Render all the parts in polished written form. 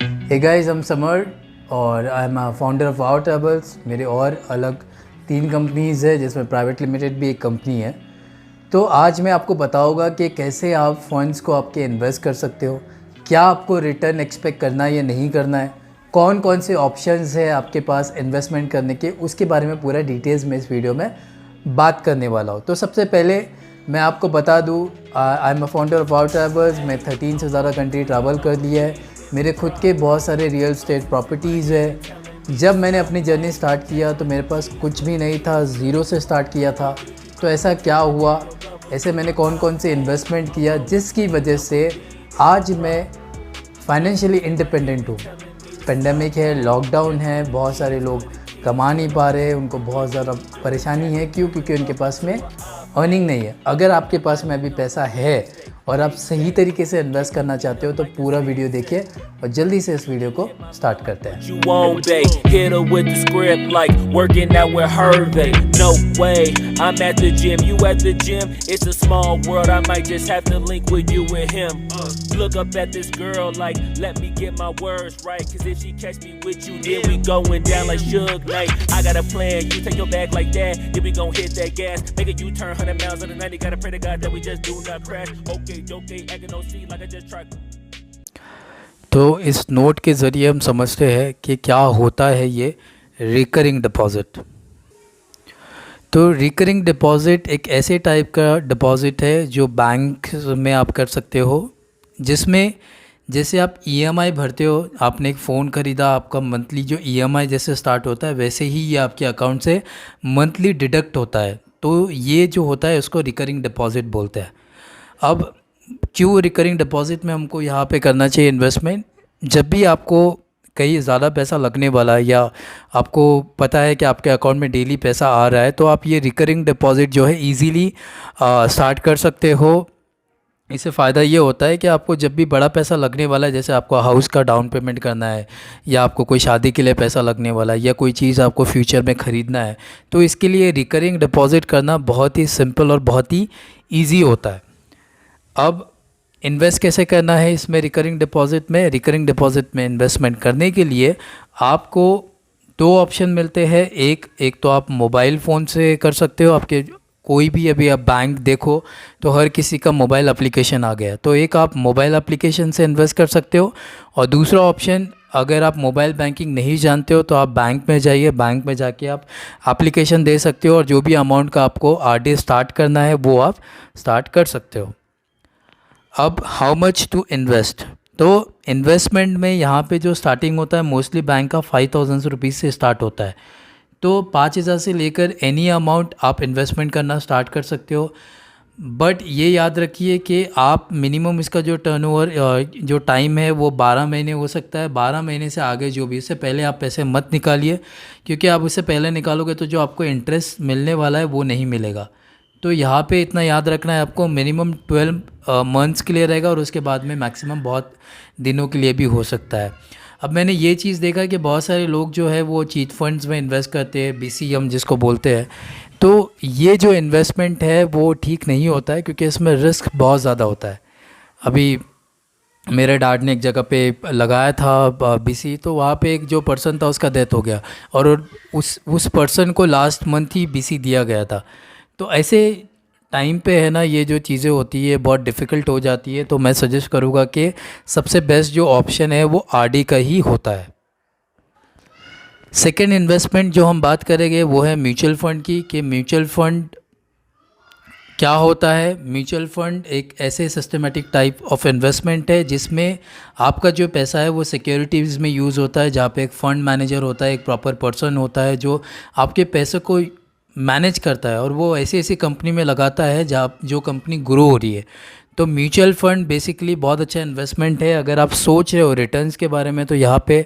Hey guys, I'm summer और I am founder of wow travels. मेरे और अलग 3 कंपनीज़ है जिसमें प्राइवेट लिमिटेड भी एक कंपनी है। तो आज मैं आपको बताऊंगा कि कैसे आप फंड्स को आपके इन्वेस्ट कर सकते हो, क्या आपको रिटर्न एक्सपेक्ट करना है या नहीं करना है, कौन कौन से ऑप्शंस है आपके पास इन्वेस्टमेंट करने के, उसके बारे में पूरा डिटेल्स में इस वीडियो में बात करने वाला हूँ। तो सबसे पहले मैं आपको बता दूँ, I am a founder of wow travels. मैं 13 से ज़्यादा कंट्री ट्रैवल कर लिया है। मेरे खुद के बहुत सारे रियल स्टेट प्रॉपर्टीज़ है। जब मैंने अपनी जर्नी स्टार्ट किया तो मेरे पास कुछ भी नहीं था, ज़ीरो से स्टार्ट किया था। तो ऐसा क्या हुआ, ऐसे मैंने कौन कौन से इन्वेस्टमेंट किया जिसकी वजह से आज मैं फाइनेंशियली इंडिपेंडेंट हूँ। पेंडेमिक है, लॉकडाउन है, बहुत सारे लोग कमा नहीं पा रहे, उनको बहुत ज़्यादा परेशानी है। क्यों? क्योंकि उनके पास में अर्निंग नहीं है। अगर आपके पास में अभी पैसा है और आप सही तरीके से इन्वेस्ट करना चाहते हो तो पूरा वीडियो देखिए और जल्दी से इस वीडियो को स्टार्ट करते हैं। You won't be hit her with the script like working out with Hervey. No way, I'm at the gym, you at the gym. It's a small world, I might just have to link with you and him. Look up at this girl like, let me get my words right. Cause if she catch me with you, then we going down like Suge Knight. I got a plan, you take your bag like that. Then we gon' hit that gas, make a U-turn 100 miles on the 90. Gotta pray to God that we just do not crash. Okay, acting no scene like I just tried. तो इस note के ज़रिए हम समझते हैं कि क्या होता है ये रिकरिंग डिपॉज़िट। तो रिकरिंग डिपॉज़िट एक ऐसे टाइप का डिपॉज़िट है जो बैंक में आप कर सकते हो, जिसमें जैसे आप ईएमआई भरते हो। आपने एक फ़ोन ख़रीदा, आपका मंथली जो ईएमआई जैसे स्टार्ट होता है वैसे ही ये आपके अकाउंट से मंथली डिडक्ट होता है। तो ये जो होता है उसको रिकरिंग डिपॉज़िट बोलते हैं। अब क्यों रिकरिंग डिपॉज़िट में हमको यहाँ पे करना चाहिए इन्वेस्टमेंट? जब भी आपको कहीं ज़्यादा पैसा लगने वाला है या आपको पता है कि आपके अकाउंट में डेली पैसा आ रहा है, तो आप ये रिकरिंग डिपॉज़िट जो है इजीली स्टार्ट कर सकते हो। इससे फ़ायदा ये होता है कि आपको जब भी बड़ा पैसा लगने वाला है, जैसे आपको हाउस का डाउन पेमेंट करना है या आपको कोई शादी के लिए पैसा लगने वाला है या कोई चीज़ आपको फ्यूचर में ख़रीदना है, तो इसके लिए रिकरिंग डिपॉज़िट करना बहुत ही सिंपल और बहुत ही ईजी होता है। अब इन्वेस्ट कैसे करना है इसमें रिकरिंग डिपॉज़िट में? रिकरिंग डिपॉज़िट में इन्वेस्टमेंट करने के लिए आपको 2 ऑप्शन मिलते हैं। एक तो आप मोबाइल फ़ोन से कर सकते हो। आपके कोई भी अभी आप बैंक देखो तो हर किसी का मोबाइल एप्लीकेशन आ गया, तो एक आप मोबाइल एप्लीकेशन से इन्वेस्ट कर सकते हो। और दूसरा ऑप्शन, अगर आप मोबाइल बैंकिंग नहीं जानते हो तो आप बैंक में जाइए, बैंक में जाके आप एप्लीकेशन दे सकते हो और जो भी अमाउंट का आपको आरडी स्टार्ट करना है वो आप स्टार्ट कर सकते हो। अब हाउ मच टू इन्वेस्ट? तो इन्वेस्टमेंट में यहाँ पे जो स्टार्टिंग होता है मोस्टली बैंक का 5,000 रुपीज़ से स्टार्ट होता है। तो 5,000 से लेकर एनी अमाउंट आप इन्वेस्टमेंट करना स्टार्ट कर सकते हो। बट ये याद रखिए कि आप मिनिमम इसका जो टर्नओवर जो टाइम है वो 12 महीने हो सकता है। 12 महीने से आगे जो भी, इससे पहले आप पैसे मत निकालिए, क्योंकि आप उससे पहले निकालोगे तो जो आपको इंटरेस्ट मिलने वाला है वो नहीं मिलेगा। तो यहाँ पे इतना याद रखना है आपको, मिनिमम 12 मंथ्स के लिए रहेगा और उसके बाद में मैक्सिमम बहुत दिनों के लिए भी हो सकता है। अब मैंने ये चीज़ देखा कि बहुत सारे लोग जो है वो चीट फंड्स में इन्वेस्ट करते हैं, बीसीएम जिसको बोलते हैं। तो ये जो इन्वेस्टमेंट है वो ठीक नहीं होता है, क्योंकि इसमें रिस्क बहुत ज़्यादा होता है। अभी मेरे डैड ने एक जगह पे लगाया था बीसी, तो वहाँ पे एक जो पर्सन था उसका डेथ हो गया और उस पर्सन को लास्ट मंथ ही बीसी दिया गया था। तो ऐसे टाइम पे है ना, ये जो चीज़ें होती है बहुत डिफ़िकल्ट हो जाती है। तो मैं सजेस्ट करूँगा कि सबसे बेस्ट जो ऑप्शन है वो आरडी का ही होता है। सेकेंड इन्वेस्टमेंट जो हम बात करेंगे वो है म्यूचुअल फ़ंड की, कि म्यूचुअल फ़ंड क्या होता है। म्यूचुअल फ़ंड एक ऐसे सिस्टमेटिक टाइप ऑफ इन्वेस्टमेंट है जिसमें आपका जो पैसा है वो सिक्योरिटीज़ में यूज़ होता है, जहाँ पे एक फ़ंड मैनेजर होता है, एक प्रॉपर पर्सन होता है जो आपके पैसे को मैनेज करता है और वो ऐसी ऐसी कंपनी में लगाता है जहाँ जो कंपनी ग्रो हो रही है। तो म्यूचुअल फ़ंड बेसिकली बहुत अच्छा इन्वेस्टमेंट है। अगर आप सोच रहे हो रिटर्न्स के बारे में तो यहाँ पे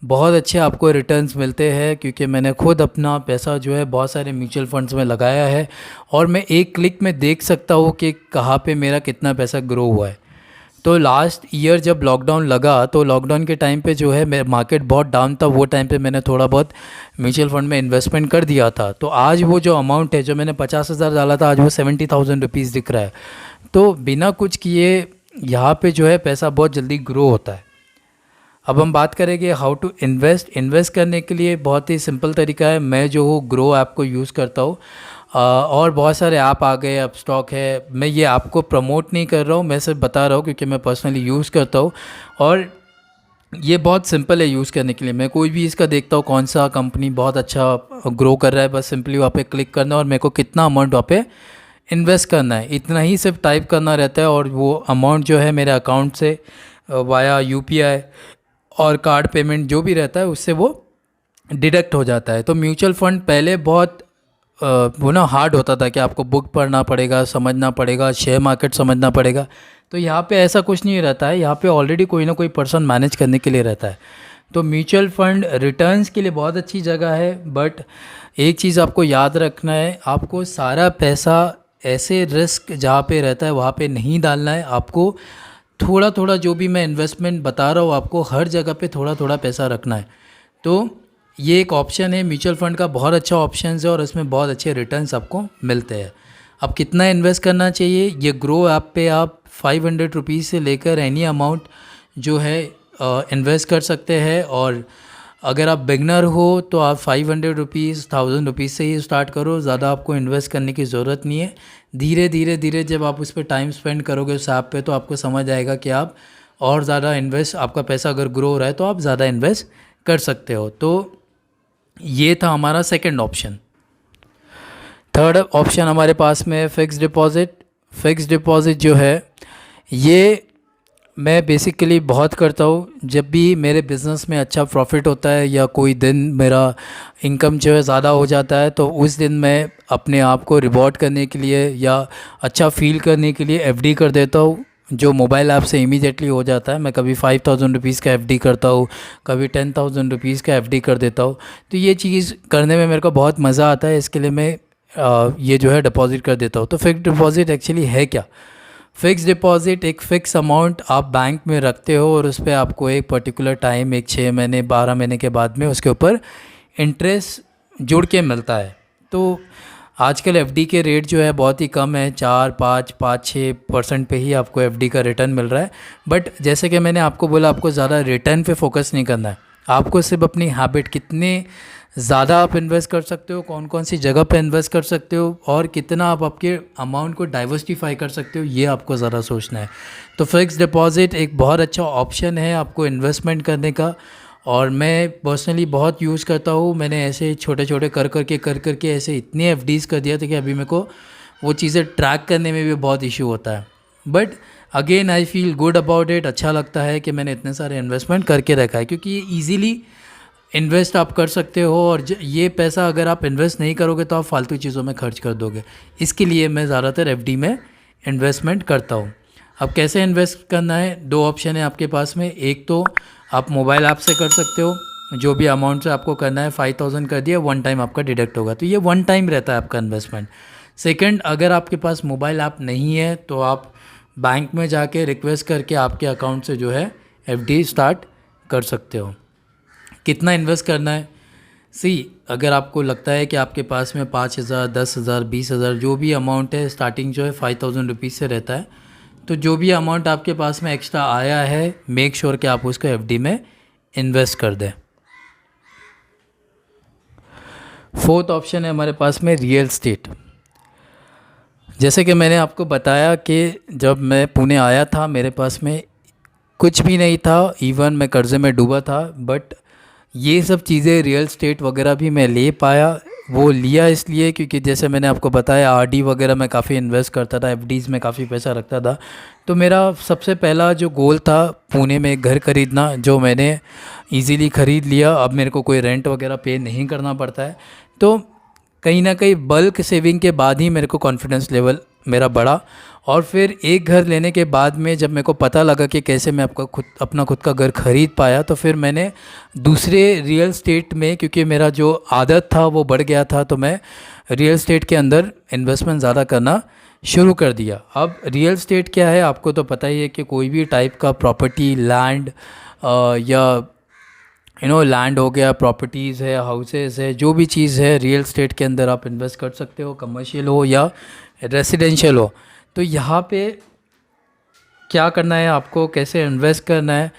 बहुत अच्छे आपको रिटर्न्स मिलते हैं, क्योंकि मैंने खुद अपना पैसा जो है बहुत सारे म्यूचुअल फंड्स में लगाया है और मैं एक क्लिक में देख सकता हूँ कि कहाँ पे मेरा कितना पैसा ग्रो हुआ है। तो लास्ट ईयर जब लॉकडाउन लगा तो लॉकडाउन के टाइम पे जो है मार्केट बहुत डाउन था, वो टाइम पे मैंने थोड़ा बहुत म्यूचुअल फंड में इन्वेस्टमेंट कर दिया था। तो आज वो जो अमाउंट है जो मैंने 50,000 डाला था, आज वो 70,000 रुपीज़ दिख रहा है। तो बिना कुछ किए यहाँ पे जो है पैसा बहुत जल्दी ग्रो होता है। अब हम बात करेंगे हाउ टू इन्वेस्ट करने के लिए बहुत ही सिंपल तरीका है। मैं जो हूँ ग्रो ऐप को यूज़ करता हूँ, और बहुत सारे ऐप आ गए, अब स्टॉक है। मैं ये ऐप को प्रमोट नहीं कर रहा हूँ, मैं सिर्फ बता रहा हूँ क्योंकि मैं पर्सनली यूज़ करता हूँ। और ये बहुत सिंपल है यूज़ करने के लिए। मैं कोई भी इसका देखता हूँ कौन सा कंपनी बहुत अच्छा ग्रो कर रहा है, बस सिंपली वहाँ पे क्लिक करना और मेरे को कितना अमाउंट वहाँ पे इन्वेस्ट करना है, इतना ही सिर्फ टाइप करना रहता है। और वो अमाउंट जो है मेरे अकाउंट से वाया यूपीआई और कार्ड पेमेंट जो भी रहता है उससे वो डिडक्ट हो जाता है। तो म्यूचुअल फ़ंड पहले बहुत वो ना हार्ड होता था कि आपको बुक पढ़ना पड़ेगा, समझना पड़ेगा, शेयर मार्केट समझना पड़ेगा। तो यहाँ पे ऐसा कुछ नहीं रहता है, यहाँ पे ऑलरेडी कोई ना कोई पर्सन मैनेज करने के लिए रहता है। तो म्यूचुअल फंड रिटर्न्स के लिए बहुत अच्छी जगह है, बट एक चीज़ आपको याद रखना है, आपको सारा पैसा ऐसे रिस्क जहाँ पे रहता है वहाँ पे नहीं डालना है। आपको थोड़ा थोड़ा, जो भी मैं इन्वेस्टमेंट बता रहा हूँ आपको, हर जगह पे थोड़ा थोड़ा पैसा रखना है। तो ये एक ऑप्शन है म्यूचुअल फ़ंड का, बहुत अच्छा ऑप्शन है और इसमें बहुत अच्छे रिटर्न्स आपको मिलते हैं। अब कितना इन्वेस्ट करना चाहिए, ये ग्रो ऐप पे आप 500 रुपीज़ से लेकर एनी अमाउंट जो है इन्वेस्ट कर सकते हैं। और अगर आप बिगनर हो तो आप 500 रुपीज़ 1000 रुपीज़ से ही स्टार्ट करो, ज़्यादा आपको इन्वेस्ट करने की ज़रूरत नहीं है। धीरे धीरे धीरे जब आप उस पर टाइम स्पेंड करोगे उस ऐप पे, तो आपको समझ आएगा कि आप और ज़्यादा इन्वेस्ट, आपका पैसा अगर ग्रो हो रहा है तो आप ज़्यादा इन्वेस्ट कर सकते हो। तो ये था हमारा सेकंड ऑप्शन। थर्ड ऑप्शन हमारे पास में है फिक्स डिपॉज़िट। फिक्स डिपॉज़िट जो है ये मैं बेसिकली बहुत करता हूँ जब भी मेरे बिज़नेस में अच्छा प्रॉफिट होता है या कोई दिन मेरा इनकम जो है ज़्यादा हो जाता है, तो उस दिन मैं अपने आप को रिवॉर्ड करने के लिए या अच्छा फील करने के लिए एफडी कर देता हूँ, जो मोबाइल ऐप से इमीडिएटली हो जाता है। मैं कभी 5000 रुपीज़ का एफडी करता हूँ, कभी 10,000 रुपीज़ का एफडी कर देता हूँ। तो ये चीज़ करने में मेरे को बहुत मज़ा आता है, इसके लिए मैं ये जो है डिपॉज़िट कर देता हूँ। तो फिक्स डिपॉज़िट एक्चुअली है क्या? फ़िक्स डिपॉज़िट एक फ़िक्स अमाउंट आप बैंक में रखते हो और उस पर आपको एक पर्टिकुलर टाइम, एक 6 महीने 12 महीने के बाद में उसके ऊपर इंटरेस्ट जुड़ के मिलता है। तो आजकल एफडी के रेट जो है बहुत ही कम है, 4-5-6% पे ही आपको एफडी का रिटर्न मिल रहा है। बट जैसे कि मैंने आपको बोला, आपको ज़्यादा रिटर्न पे फोकस नहीं करना है, आपको सिर्फ अपनी हैबिट, कितने ज़्यादा आप इन्वेस्ट कर सकते हो, कौन कौन सी जगह पे इन्वेस्ट कर सकते हो और कितना आप आपके अमाउंट को डाइवर्सिफाई कर सकते हो, ये आपको ज़रा सोचना है। तो फिक्स डिपॉज़िट एक बहुत अच्छा ऑप्शन है आपको इन्वेस्टमेंट करने का, और मैं पर्सनली बहुत यूज़ करता हूँ। मैंने ऐसे छोटे छोटे कर करके ऐसे इतने एफडीज़ कर दिया था कि अभी मेरे को वो चीज़ें ट्रैक करने में भी बहुत इशू होता है। But again I feel good about it. अच्छा लगता है कि मैंने इतने सारे इन्वेस्टमेंट करके रखा है, क्योंकि ये ईज़िली इन्वेस्ट आप कर सकते हो। और ये पैसा अगर आप इन्वेस्ट नहीं करोगे तो आप फालतू चीज़ों में खर्च कर दोगे। इसके लिए मैं ज़्यादातर एफडी में इन्वेस्टमेंट करता हूँ। अब कैसे इन्वेस्ट करना है, दो ऑप्शन है आपके पास में। एक तो आप मोबाइल ऐप से कर सकते हो, जो भी अमाउंट से आपको करना है 5000 कर दिया, वन टाइम आपका डिडक्ट होगा, तो ये वन टाइम रहता है आपका इन्वेस्टमेंट। सेकंड, अगर आपके पास मोबाइल ऐप नहीं है तो आप बैंक में जाके रिक्वेस्ट करके आपके अकाउंट से जो है एफडी स्टार्ट कर सकते हो। कितना इन्वेस्ट करना है, अगर आपको लगता है कि आपके पास में 5000, 10,000, 20,000 जो भी अमाउंट है, स्टार्टिंग जो है 5000 रुपीज़ से रहता है, तो जो भी अमाउंट आपके पास में एक्स्ट्रा आया है, मेक श्योर कि आप उसको एफडी में इन्वेस्ट कर दें। फोर्थ ऑप्शन है हमारे पास में रियल एस्टेट। जैसे कि मैंने आपको बताया कि जब मैं पुणे आया था मेरे पास में कुछ भी नहीं था, इवन मैं कर्ज़े में डूबा था, बट ये सब चीज़ें रियल एस्टेट वगैरह भी मैं ले पाया। वो लिया इसलिए क्योंकि जैसे मैंने आपको बताया आरडी वगैरह में काफ़ी इन्वेस्ट करता था, एफडीज़ में काफ़ी पैसा रखता था। तो मेरा सबसे पहला जो गोल था पुणे में एक घर ख़रीदना, जो मैंने इजीली ख़रीद लिया। अब मेरे को कोई रेंट वगैरह पे नहीं करना पड़ता है। तो कहीं ना कहीं बल्क सेविंग के बाद ही मेरे को कॉन्फिडेंस लेवल मेरा बढ़ा। और फिर एक घर लेने के बाद में जब मेरे को पता लगा कि कैसे मैं अपना खुद का घर ख़रीद पाया, तो फिर मैंने दूसरे रियल एस्टेट में, क्योंकि मेरा जो आदत था वो बढ़ गया था, तो मैं रियल एस्टेट के अंदर इन्वेस्टमेंट ज़्यादा करना शुरू कर दिया। अब रियल एस्टेट क्या है आपको तो पता ही है कि कोई भी टाइप का प्रॉपर्टी, लैंड या लैंड हो गया, प्रॉपर्टीज़ है, हाउसेस है, जो भी चीज़ है रियल एस्टेट के अंदर आप इन्वेस्ट कर सकते हो, कमर्शियल हो या रेसिडेंशियल हो। तो यहाँ पे क्या करना है आपको, कैसे इन्वेस्ट करना है,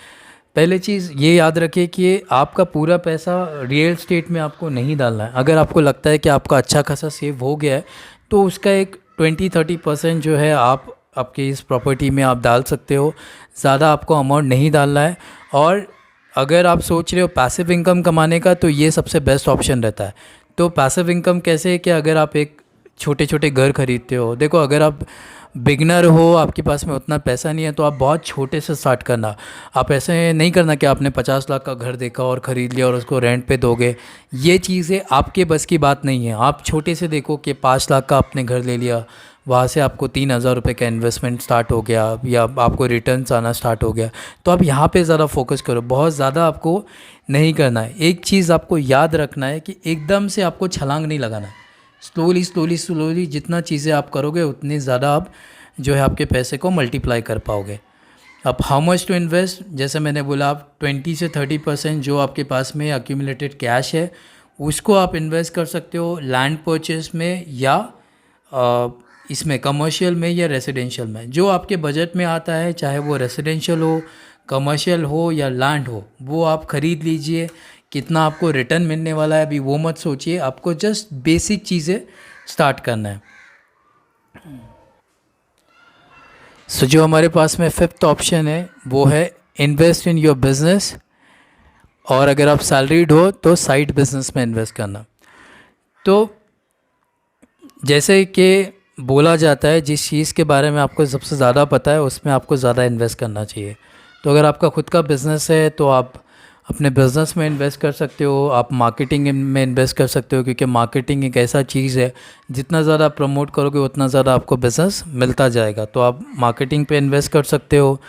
पहले चीज़ ये याद रखिए कि आपका पूरा पैसा रियल स्टेट में आपको नहीं डालना है। अगर आपको लगता है कि आपका अच्छा खासा सेव हो गया है तो उसका एक 20-30% जो है आप आपके इस प्रॉपर्टी में आप डाल सकते हो। ज़्यादा आपको अमाउंट नहीं डालना है। और अगर आप सोच रहे हो पैसिव इनकम कमाने का तो ये सबसे बेस्ट ऑप्शन रहता है। तो पैसिव इनकम कैसे है कि अगर आप एक छोटे छोटे घर खरीदते हो, देखो अगर आप बिगनर हो, आपके पास में उतना पैसा नहीं है तो आप बहुत छोटे से स्टार्ट करना। आप ऐसे नहीं करना कि आपने 50 लाख का घर देखा और ख़रीद लिया और उसको रेंट पे दोगे। ये चीज़ें आपके बस की बात नहीं है। आप छोटे से देखो कि 5 लाख का आपने घर ले लिया, वहाँ से आपको 3,000 रुपये का इन्वेस्टमेंट स्टार्ट हो गया या आपको रिटर्न्स आना स्टार्ट हो गया, तो आप यहाँ पे ज़्यादा फोकस करो। बहुत ज़्यादा आपको नहीं करना है। एक चीज़ आपको याद रखना है कि एकदम से आपको छलांग नहीं लगाना है। स्लोली स्लोली स्लोली जितना चीज़ें आप करोगे उतनी ज़्यादा आप जो है आपके पैसे को मल्टीप्लाई कर पाओगे। अब हाउ मच टू इन्वेस्ट, जैसे मैंने बोला आप 20 से 30% जो आपके पास में अक्यूमुलेटेड कैश है उसको आप इन्वेस्ट कर सकते हो लैंड परचेस में या इसमें कमर्शियल में या रेसिडेंशियल में। जो आपके बजट में आता है, चाहे वो रेसिडेंशियल हो, कमर्शियल हो या लैंड हो, वो आप ख़रीद लीजिए। कितना आपको रिटर्न मिलने वाला है अभी वो मत सोचिए, आपको जस्ट बेसिक चीज़ें स्टार्ट करना है। सो जो हमारे पास में फिफ्थ ऑप्शन है वो है इन्वेस्ट इन योर बिज़नेस, और अगर आप सैलरीड हो तो साइड बिजनेस में इन्वेस्ट करना। तो जैसे कि बोला जाता है जिस चीज़ के बारे में आपको सबसे ज़्यादा पता है उसमें आपको ज़्यादा इन्वेस्ट करना चाहिए। तो अगर आपका खुद का बिज़नेस है तो आप अपने बिज़नेस में इन्वेस्ट कर सकते हो, आप मार्केटिंग में इन्वेस्ट कर सकते हो, क्योंकि मार्केटिंग एक ऐसा चीज़ है जितना ज़्यादा प्रमोट करोगे उतना ज़्यादा आपको बिज़नेस मिलता जाएगा। तो आप मार्केटिंग पे इन्वेस्ट कर सकते हो।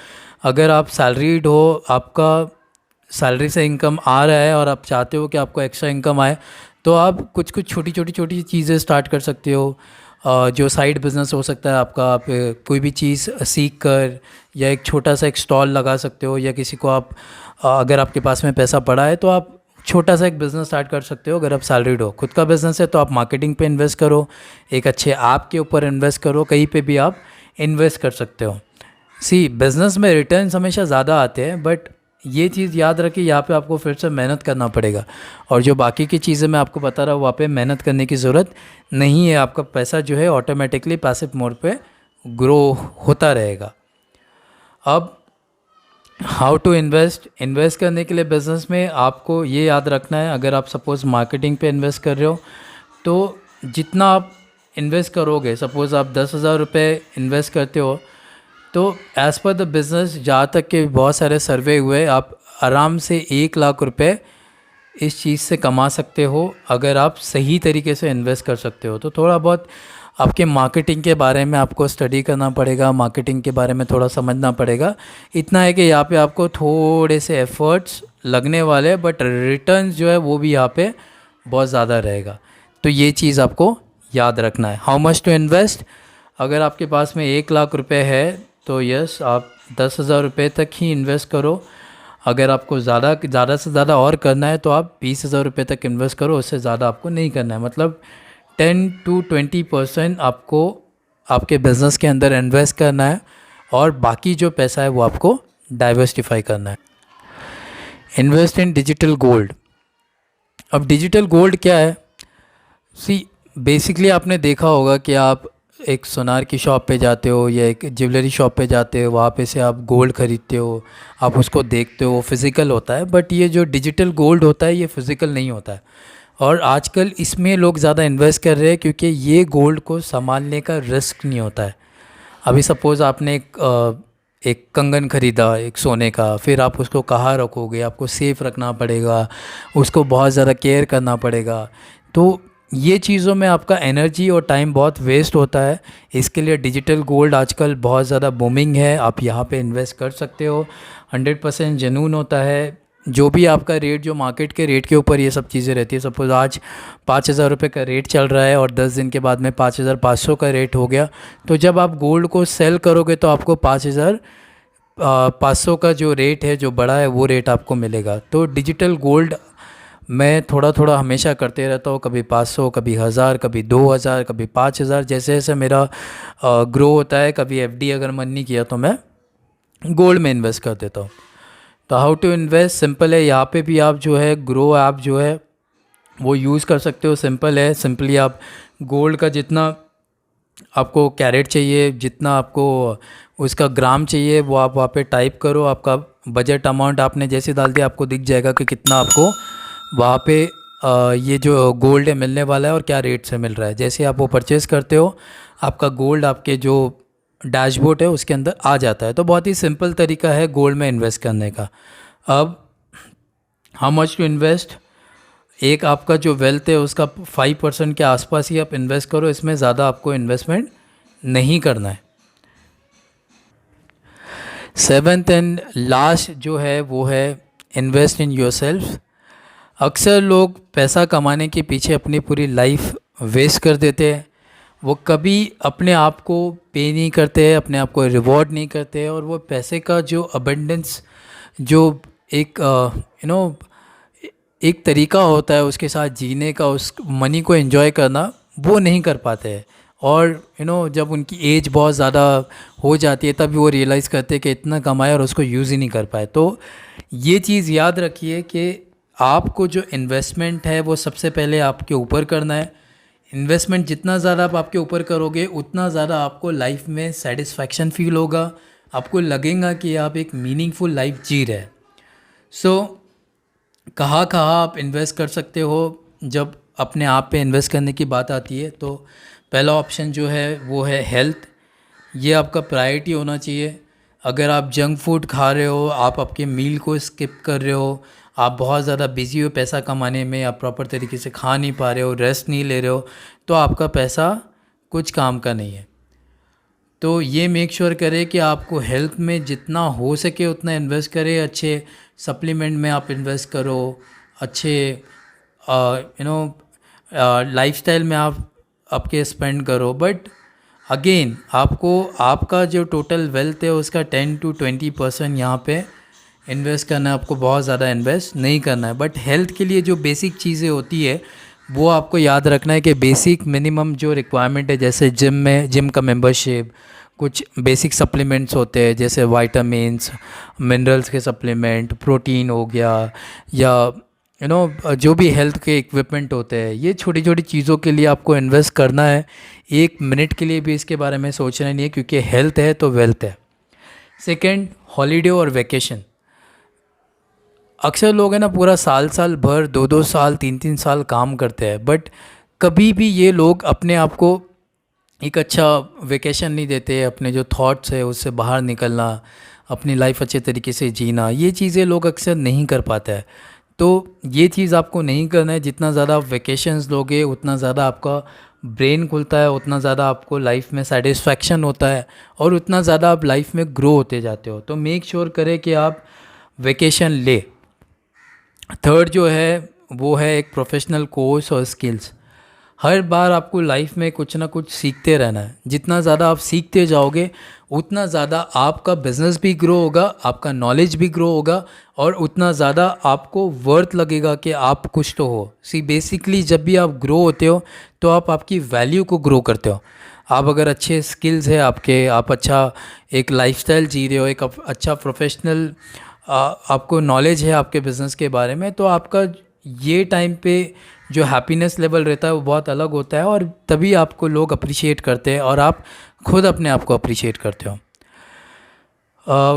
अगर आप सैलरीड हो, आपका सैलरी से इनकम आ रहा है और आप चाहते हो कि आपको एक्स्ट्रा इनकम आए, तो आप कुछ कुछ छोटी चीज़ें स्टार्ट कर सकते हो। जो साइड बिज़नेस हो सकता है आपका, आप कोई भी चीज़ सीख कर या एक छोटा सा एक स्टॉल लगा सकते हो, या किसी को आप अगर आपके पास में पैसा पड़ा है तो आप छोटा सा एक बिज़नेस स्टार्ट कर सकते हो। अगर आप सैलरीड हो, खुद का बिज़नेस है तो आप मार्केटिंग पे इन्वेस्ट करो, एक अच्छे ऐप के ऊपर इन्वेस्ट करो, कहीं पे भी आप इन्वेस्ट कर सकते हो। बिज़नेस में रिटर्न्स हमेशा ज़्यादा आते हैं, बट ये चीज़ याद रखिए यहाँ पे आपको फिर से मेहनत करना पड़ेगा। और जो बाकी की चीज़ें मैं आपको बता रहा हूँ वहाँ पे मेहनत करने की ज़रूरत नहीं है। आपका पैसा जो है ऑटोमेटिकली पैसिव मोड पे ग्रो होता रहेगा। अब हाउ टू इन्वेस्ट करने के लिए बिज़नेस में आपको ये याद रखना है, अगर आप सपोज़ मार्केटिंग पे इन्वेस्ट कर रहे हो तो जितना आप इन्वेस्ट करोगे, सपोज़ आप 10,000 रुपये इन्वेस्ट करते हो तो एज़ पर द बिज़नेस, जहाँ तक के बहुत सारे सर्वे हुए, आप आराम से 1 लाख रुपए इस चीज़ से कमा सकते हो अगर आप सही तरीके से इन्वेस्ट कर सकते हो। तो थोड़ा बहुत आपके मार्केटिंग के बारे में आपको स्टडी करना पड़ेगा, मार्केटिंग के बारे में थोड़ा समझना पड़ेगा। इतना है कि यहाँ पे आपको थोड़े से एफ़र्ट्स लगने वाले, बट रिटर्न्स जो है वो भी यहाँ पे बहुत ज़्यादा रहेगा। तो ये चीज़ आपको याद रखना है। हाउ मच टू इन्वेस्ट, अगर आपके पास में 1 लाख रुपए है तो यस, आप 10,000 रुपये तक ही इन्वेस्ट करो। अगर आपको ज़्यादा से ज़्यादा और करना है तो आप 20,000 रुपये तक इन्वेस्ट करो, उससे ज़्यादा आपको नहीं करना है। मतलब 10 to 20% आपको आपके बिज़नेस के अंदर इन्वेस्ट करना है, और बाकी जो पैसा है वो आपको डाइवर्सिफाई करना है। Invest in digital gold. अब डिजिटल गोल्ड क्या है? बेसिकली आपने देखा होगा कि आप एक सोनार की शॉप पे जाते हो या एक ज्वेलरी शॉप पे जाते हो, वहाँ पे से आप गोल्ड ख़रीदते हो, आप उसको देखते हो, फिज़िकल होता है। बट ये जो डिजिटल गोल्ड होता है ये फ़िज़िकल नहीं होता है, और आजकल इसमें लोग ज़्यादा इन्वेस्ट कर रहे हैं क्योंकि ये गोल्ड को संभालने का रिस्क नहीं होता है। अभी सपोज़ आपने एक कंगन ख़रीदा एक सोने का, फिर आप उसको कहाँ रखोगे, आपको सेफ़ रखना पड़ेगा, उसको बहुत ज़्यादा केयर करना पड़ेगा। तो ये चीज़ों में आपका एनर्जी और टाइम बहुत वेस्ट होता है। इसके लिए डिजिटल गोल्ड आजकल बहुत ज़्यादा बूमिंग है, आप यहाँ पे इन्वेस्ट कर सकते हो। 100% जेन्युइन होता है। जो भी आपका रेट, जो मार्केट के रेट के ऊपर ये सब चीज़ें रहती है। सपोज़ आज 5,000 रुपये का रेट चल रहा है और 10 दिन के बाद में 5,500 का रेट हो गया, तो जब आप गोल्ड को सेल करोगे तो आपको 5,500 का जो रेट है, जो बड़ा है, वो रेट आपको मिलेगा। तो डिजिटल गोल्ड मैं थोड़ा हमेशा करते रहता हूँ, कभी 500, कभी 1,000, कभी 2,000, कभी 5,000, जैसे जैसे मेरा ग्रो होता है। कभी एफडी अगर मन नहीं किया तो मैं गोल्ड में इन्वेस्ट कर देता हूँ। तो हाउ टू इन्वेस्ट सिंपल है, यहाँ पे भी आप जो है ग्रो ऐप जो है वो यूज़ कर सकते हो। सिंपल है, सिंपली आप गोल्ड का जितना आपको कैरेट चाहिए, जितना आपको उसका ग्राम चाहिए, वो आप वहाँ पे टाइप करो। आपका बजट अमाउंट आपने जैसे डाल दिया, आपको दिख जाएगा कि कितना आपको वहाँ पे ये जो गोल्ड है मिलने वाला है और क्या रेट से मिल रहा है। जैसे आप वो परचेज़ करते हो, आपका गोल्ड आपके जो डैशबोर्ड है उसके अंदर आ जाता है। तो बहुत ही सिंपल तरीका है गोल्ड में इन्वेस्ट करने का। अब हाउ मच टू इन्वेस्ट, एक आपका जो वेल्थ है उसका 5% के आसपास ही आप इन्वेस्ट करो, इसमें ज़्यादा आपको इन्वेस्टमेंट नहीं करना है। सेवेंथ एंड लास्ट जो है वो है इन्वेस्ट इन योरसेल्फ। अक्सर लोग पैसा कमाने के पीछे अपनी पूरी लाइफ वेस्ट कर देते हैं। वो कभी अपने आप को पे नहीं करते हैं, अपने आप को रिवॉर्ड नहीं करते हैं, और वो पैसे का जो अबंडेंस, जो एक एक तरीका होता है उसके साथ जीने का, उस मनी को एंजॉय करना, वो नहीं कर पाते हैं। और जब उनकी एज बहुत ज़्यादा हो जाती है तभी वो रियलाइज़ करते हैं कि इतना कमाया और उसको यूज़ ही नहीं कर पाए। तो ये चीज़ याद रखिए कि आपको जो इन्वेस्टमेंट है वो सबसे पहले आपके ऊपर करना है। इन्वेस्टमेंट जितना ज़्यादा आप आपके ऊपर करोगे उतना ज़्यादा आपको लाइफ में सेटिस्फैक्शन फील होगा, आपको लगेगा कि आप एक मीनिंगफुल लाइफ जी रहे हैं। सो कहाँ कहाँ आप इन्वेस्ट कर सकते हो जब अपने आप पे इन्वेस्ट करने की बात आती है? तो पहला ऑप्शन जो है वो है हेल्थ। ये आपका प्रायोरिटी होना चाहिए। अगर आप जंक फूड खा रहे हो, आप आपके मील को स्किप कर रहे हो, आप बहुत ज़्यादा बिजी हो पैसा कमाने में, आप प्रॉपर तरीके से खा नहीं पा रहे हो, रेस्ट नहीं ले रहे हो, तो आपका पैसा कुछ काम का नहीं है। तो ये मेक श्योर करें कि आपको हेल्थ में जितना हो सके उतना इन्वेस्ट करें। अच्छे सप्लीमेंट में आप इन्वेस्ट करो, अच्छे लाइफस्टाइल में आप आपके स्पेंड करो। बट अगेन आपको आपका जो टोटल वेल्थ है उसका 10 to 20% यहाँ पे इन्वेस्ट करना है, आपको बहुत ज़्यादा इन्वेस्ट नहीं करना है। बट हेल्थ के लिए जो बेसिक चीज़ें होती है वो आपको याद रखना है कि बेसिक मिनिमम जो रिक्वायरमेंट है, जैसे जिम का मेंबरशिप, कुछ बेसिक सप्लीमेंट्स होते हैं जैसे वाइटामिन्स, मिनरल्स के सप्लीमेंट, प्रोटीन हो गया, या जो भी हेल्थ के इक्विपमेंट होते हैं, ये छोटी छोटी चीज़ों के लिए आपको इन्वेस्ट करना है। 1 मिनट के लिए भी इसके बारे में सोचना नहीं है, क्योंकि हेल्थ है तो वेल्थ है। सेकेंड, हॉलीडे और वेकेशन। अक्सर लोग हैं ना पूरा साल साल भर, 2 2 साल, 3 3 साल काम करते हैं, बट कभी भी ये लोग अपने आप को एक अच्छा वेकेशन नहीं देते। अपने जो थॉट्स है उससे बाहर निकलना, अपनी लाइफ अच्छे तरीके से जीना, ये चीज़ें लोग अक्सर नहीं कर पाते हैं। तो ये चीज़ आपको नहीं करना है। जितना ज़्यादा आप वेकेशंस लोगे उतना ज़्यादा आपका ब्रेन खुलता है, उतना ज़्यादा आपको लाइफ में सेटिस्फैक्शन होता है, और उतना ज़्यादा आप लाइफ में ग्रो होते जाते हो। तो मेक श्योर करें कि आप वेकेशन ले। थर्ड जो है वो है एक प्रोफेशनल कोर्स और स्किल्स। हर बार आपको लाइफ में कुछ ना कुछ सीखते रहना है। जितना ज़्यादा आप सीखते जाओगे उतना ज़्यादा आपका बिजनेस भी ग्रो होगा, आपका नॉलेज भी ग्रो होगा, और उतना ज़्यादा आपको वर्थ लगेगा कि आप कुछ तो हो। बेसिकली जब भी आप ग्रो होते हो तो आप आपकी वैल्यू को ग्रो करते हो। आप अगर अच्छे स्किल्स है आपके, आप अच्छा एक लाइफस्टाइल जी रहे हो, एक अच्छा प्रोफेशनल आपको नॉलेज है आपके बिज़नेस के बारे में, तो आपका ये टाइम पे जो हैप्पीनेस लेवल रहता है वो बहुत अलग होता है, और तभी आपको लोग अप्रिशिएट करते हैं और आप खुद अपने आप को अप्रिशिएट करते हो।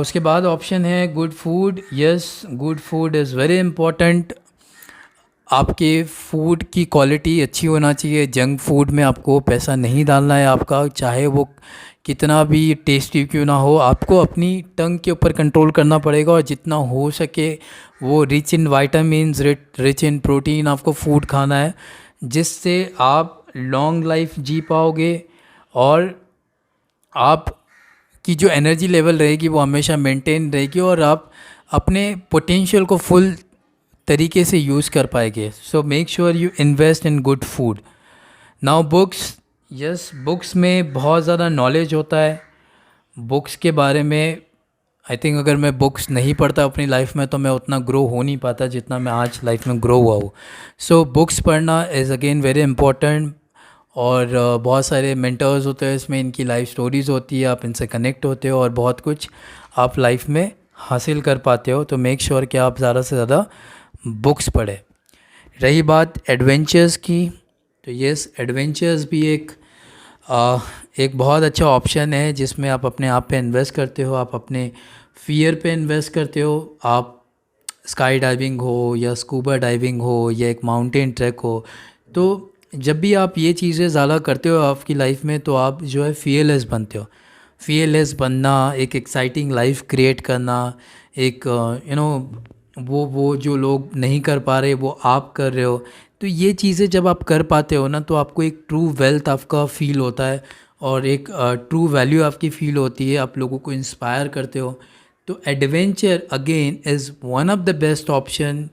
उसके बाद ऑप्शन है good food. Yes, good food is very important. आपके फूड की क्वालिटी अच्छी होना चाहिए। जंक फूड में आपको पैसा नहीं डालना है आपका, चाहे वो कितना भी टेस्टी क्यों ना हो। आपको अपनी टंग के ऊपर कंट्रोल करना पड़ेगा, और जितना हो सके वो rich in vitamins, rich in protein आपको फूड खाना है, जिससे आप लॉन्ग लाइफ जी पाओगे, और आप की जो एनर्जी लेवल रहेगी वो हमेशा मेंटेन रहेगी, और आप अपने पोटेंशियल को फुल तरीके से यूज़ कर पाएंगे। So make sure you invest in good food. Now books. Yes, books में बहुत ज़्यादा नॉलेज होता है। बुक्स के बारे में आई थिंक अगर मैं बुक्स नहीं पढ़ता अपनी लाइफ में तो मैं उतना ग्रो हो नहीं पाता जितना मैं आज लाइफ में ग्रो हुआ हूँ। सो बुक्स पढ़ना इज़ अगेन वेरी इंपॉर्टेंट, और बहुत सारे मेंटर्स होते हैं इसमें, इनकी लाइफ स्टोरीज़ होती है, आप इनसे कनेक्ट होते हो और बहुत कुछ आप लाइफ में हासिल कर पाते हो तो मेक श्योर कि आप ज़्यादा से ज़्यादा बुक्स पढ़ें। रही बात एडवेंचर्स की, तो यस, एडवेंचर्स भी एक बहुत अच्छा ऑप्शन है जिसमें आप अपने आप पे इन्वेस्ट करते हो, आप अपने फियर पे इन्वेस्ट करते हो। आप स्काई डाइविंग हो या स्कूबा डाइविंग हो या एक माउंटेन ट्रैक हो, तो जब भी आप ये चीज़ें ज़्यादा करते हो आपकी लाइफ में तो आप जो है फियरलेस बनते हो। फियरलेस बनना, एक एक्साइटिंग लाइफ क्रिएट करना, एक वो जो लोग नहीं कर पा रहे वो आप कर रहे हो, तो ये चीज़ें जब आप कर पाते हो ना तो आपको एक ट्रू वेल्थ आपका फ़ील होता है और एक ट्रू वैल्यू आपकी फ़ील होती है, आप लोगों को इंस्पायर करते हो। तो adventure again is one of the best option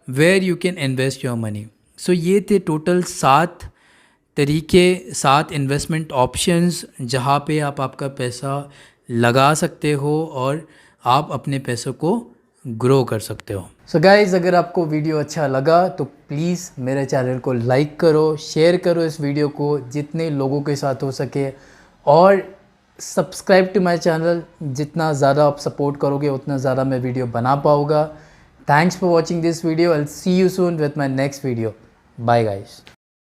where you can invest your money. So ये थे टोटल 7 इन्वेस्टमेंट ऑप्शंस जहाँ पे आप आपका पैसा लगा सकते हो और आप अपने पैसों को ग्रो कर सकते हो। सो गाइज़, अगर आपको वीडियो अच्छा लगा तो प्लीज़ मेरे चैनल को लाइक करो, शेयर करो इस वीडियो को जितने लोगों के साथ हो सके, और सब्सक्राइब टू माय चैनल। जितना ज़्यादा आप सपोर्ट करोगे उतना ज़्यादा मैं वीडियो बना पाऊँगा। Thanks for watching this video. I will see you soon with my next video. Bye guys.